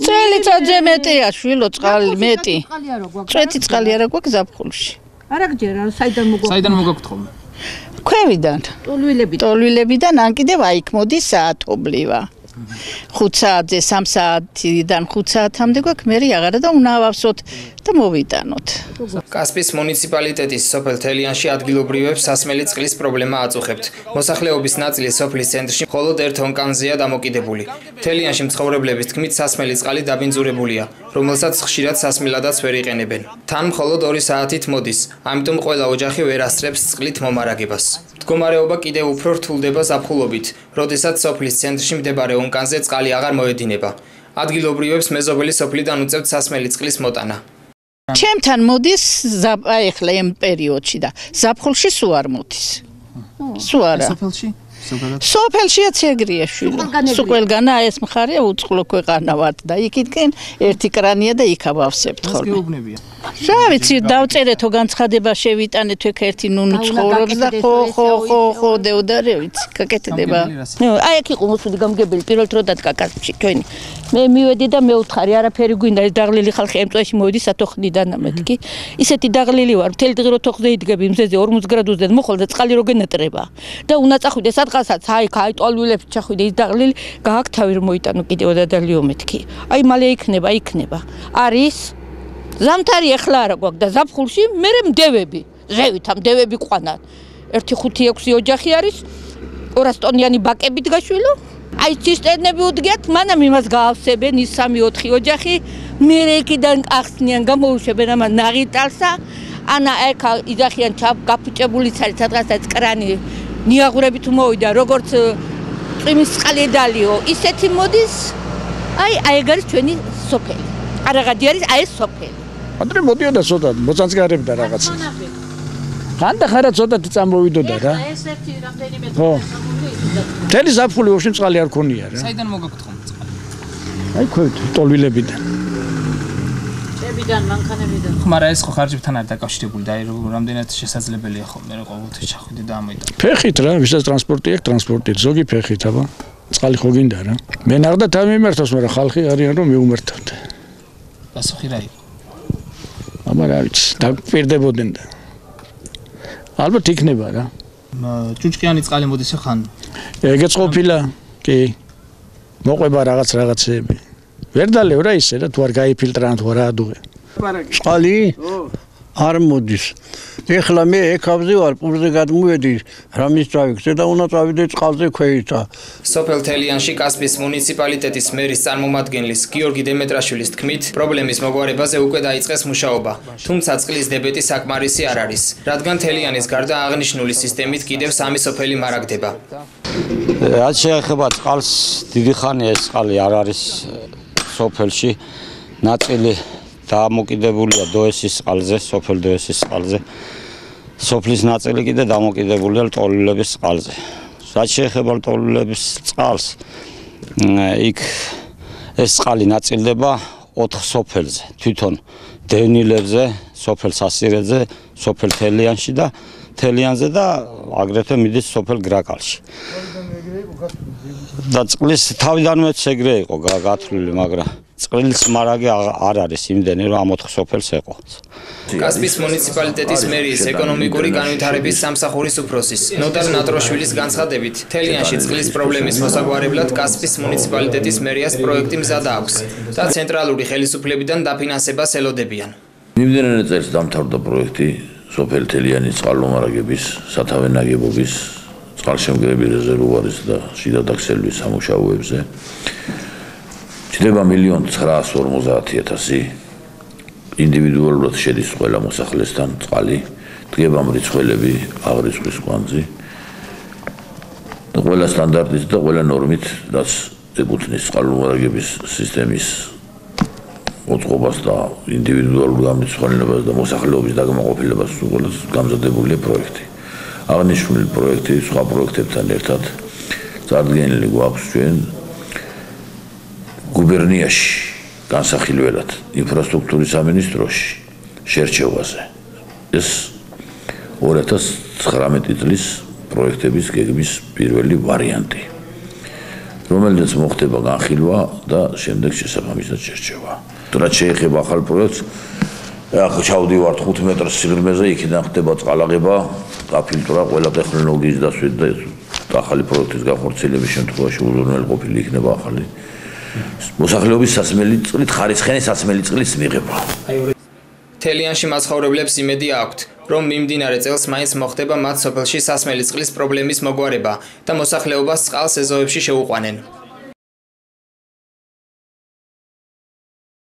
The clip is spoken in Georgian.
წელიწადზე მეტია შვილო წყალი მეტი. წვეთი წყალი არა გვაქვს ზაფხულში. არა გჯერა, საიდან მოგაქვთ ხოლმე? ქვევიდან. ტოლვილებიდან ან კიდევ აიქ მოდის საათობლივა. 5 საათზე 3 საათიდან 5 საათამდე გვაქვს, მე აღარა და უნდა ავავსოთ და მოვიტანოთ. კასპის მუნიციპალიტეტის სოფელ თელიანში ადგილობრივებს სასმელი წყლის პრობლემა აწუხებთ. მოსახლეობის ნაწილი სოფლის ცენტრში მხოლოდ ერთ ონკანზეა დამოკიდებული. თელიანში მცხოვრებლების თქმით სასმელი წყალი დაბინძურებულია, რომელსაც ხშირად სასმელადაც ვერ იყენებენ. თან მხოლოდ 2 საათით მოდის, ამიტომ ყველა ოჯახი ვერ ასწრებს წყლით მომარაგებას. მდგომარეობა კიდევ უფრო რთულდება ზაფხულობით, როდესაც სოფლის ცენტრში მდებარე ონკანზე წყალი აღარ მოედინება. ადგილობრივებს მეზობელი სოფლიდან უწევთ სასმელი წყლის მოტანა. ჩემთან მოდის ახლა იმ პერიოდში და ზაფხულში სულ არ მოდის. სულ არა. სოფელშიაც ეგრეა შვილო. სულ ყველგანა ეს მხარე უწყლო ქვეყანა ვართ და იქითკენ ერთი კრანია და იქ ავავსებთ ხოლმე. რა ვიცი, დავწერეთო განცხადება შევიტანეთ ერთი ნუნუ ცხოვრობს და ხო დეოდარე ვიცი, გაკეთდება. აი აქ იყო მოსული გამგებელი პირველ დრო დადგა კასპში ჩვენი. მე მივედი და მეუთხარი არაფერი გვინდა ეს დაღლილი ხალხი ამ წვეში მოვიდი სათოხნიდან ამეთქი. ისეთი დაღლილი ვარ, მთელი დღე რო თოხზე იდგები მზეზე 40 გრადუსზე მოხვალ და წყალი რო გენატრება. და უნდა წახვიდე სადღასაც აი ტოლვილებს ჩახვიდე ის დაღლილი გააკ თავი რომ მოიტანო კიდევ დადალიო მეთქი. აი მალე იქნება. არის ზამთარი ახლა არა გვაქვს და ზაფხულში მე მდევები, ზევით ამ მდევები ყვანან. 1-5-6 ოჯახი არის 200 ტონიანი ბაკებით გაშვილო. აი ცისტერნები უდგიათ, მანამ იმას გაავსებენ ის 3-4 ოჯახი, მე იქიდან ახსნიან გამოუშვებენ ამ ნაღიტალსა, ანა ეკა იძახიან გაფუჭებული არის სადღაცაც კრანი ნიაღურებით მოვიდა, როგორც წვიმის წყალი დალიო, ისეთი მოდის. აი ეგ არის ჩვენი სოფელი. არაღადი არის აი ეს სოფელი. ადრე მოდიოდა ცოტა, მოწანწკარებდა რაღაცა. ხანდა ხარა ცოტათი წამოვიდოდა რა. ეს ერთი რამდენიმე ხო. მთელი ზაფხული ვაფშე წყალი არ ქონია რა. საიდან მოგაქვთ ხოლმე წყალი? აი ქვევით ტოლვილებიდან. ჭებიდან, მანქანებიდან. მაგრამ ეს ხო ხარჯებთან არ დაკავშირებული და აი რამდენად შესაძლებელია ხოლმე რა ყოველთვის ჩახვიდე და ამოიტანო. ფეხით რა, ვისაც ტრანსპორტი აქვს, ტრანსპორტით, ზოგი ფეხით, აბა. წყალი ხო გინდა რა. მე ნახდა თავი მიმართავს, მაგრამ ხალხი არიან რომ მეუმართავთ. პასუხი რა იყო? აბა რა ვიცი, დაპირდებოდნენ და ალბათ იქნება რა. ჭუჭყიანი წყალი მოდის ხან? ეგეც ყოფილა, კი. მოყვება რაღაცეები. ვერ დალევ რა ისე რა, თუ არ გაიფილტრან, თუ არ ადუღე. წყალი? არ მოდის. ეხლა მე ეკავზე ვარ, პურზე გადმოვედი, რამის წავიქცე და უნდა წავიდე წყალზე ქვეითა. სოფელ თელიანში კასპის მუნიციპალიტეტის მერის წარმომადგენლის გიორგი დემეტრაშვილის თქმით, პრობლემის მოგვარებაზე უკვე დაიწყეს მუშაობა, თუმცა წყლის დებეტი საკმარისი არ არის, რადგან თელიანის გარდა აღნიშნული სისტემით კიდევ 3 სოფელი მარაგდება. რაც შეეხება წყალს, დიდი ხანია ეს წყალი არ არის სოფელში, ნაწილი დამოკიდებულია დოესის წყალზე, სოფელ დოესის წყალზე. სოფლის ნაწილი კიდე დამოკიდებულია ტოლვილების წყალზე. რაც შეეხება ტოლვილების წყალს, იქ ეს წყალი ნაწილდება 4 სოფელზე, თვითონ დევნილებზე, სოფელ სასირეძე, სოფელ თელიანში და თელიანზე და აგრეთვე მიდის სოფელ გრაკალში. და წყლის თავიდანვეც ეგრე იყო გათვლილი, მაგრამ წყლის მარაგი არ არის იმდენი რომ ამ 4 სოფელს ეყოს. კასპის მუნიციპალიტეტის მერიის ეკონომიკური განვითარების სამსახურის უფროსის ნოდარ ნატროშვილის განცხადებით, თელიანში წყლის პრობლემის მოსაგვარებლად კასპის მუნიციპალიტეტის მერიას პროექტი მზადა აქვს და ცენტრალური ხელისუფლებიდან დაფინანსებას ელოდებიან. იმდენად წელს დამთავრდა პროექტი სოფელ თელიანის წყალმომარაგების სათავე ნაგებობის წყალშემგრები რეზერვუარის და შიდა დაქსელვის სამუშაოებზე. ჩდება 1,950,000 ინდივიდუალურად შედის ყველა მოსახლესთან წყალი, დგება მრიცხველები, აღრიცხვის კვანძი და ყველა სტანდარტით და ყველა ნორმით, რაც ეკუთვნის წყალმომარაგების სისტემის მოწყობას და ინდივიდუალურ გამრიცხველებას და მოსახლეობის დაგმაყოფილებას უყურებს გამზადებული პროექტი. აღნიშნული პროექტი სხვა პროექტებთან ერთად წარდგენილი გვაქვს ჩვენ გუბერნიაში განსახილველად ინფრასტრუქტურის სამინისტროში შერჩევაზე. ეს 2019 წლის პროექტების გეგმის პირველი ვარიანტი. რომელზეც მოხდება განხილვა და შემდეგ შესაბამისად შერჩევა. რაც შეეხება ახალ პროექტს, ახლა ჩავდივართ 5 მეტრს სიღრმეზე, იქიდან ხდება წყალაღება, გაფილტრა ყველა ტექნოლოგიის დასვით და ახალი პროექტის განხორციელების შემთხვევაში უზრუნველყოფილი იქნება ახალი მოსახლეობის სასმელი წყლით, ხარისხიანი სასმელი წყლის მიღება. თელიანში მაცხოვრებლებს იმედი აქვთ, რომ მიმდინარე წელს მაინც მოხდება მათ სოფელში სასმელი წყლის პრობლემის მოგვარება და მოსახლეობას წყალს ეზოებში შეუყვანენ.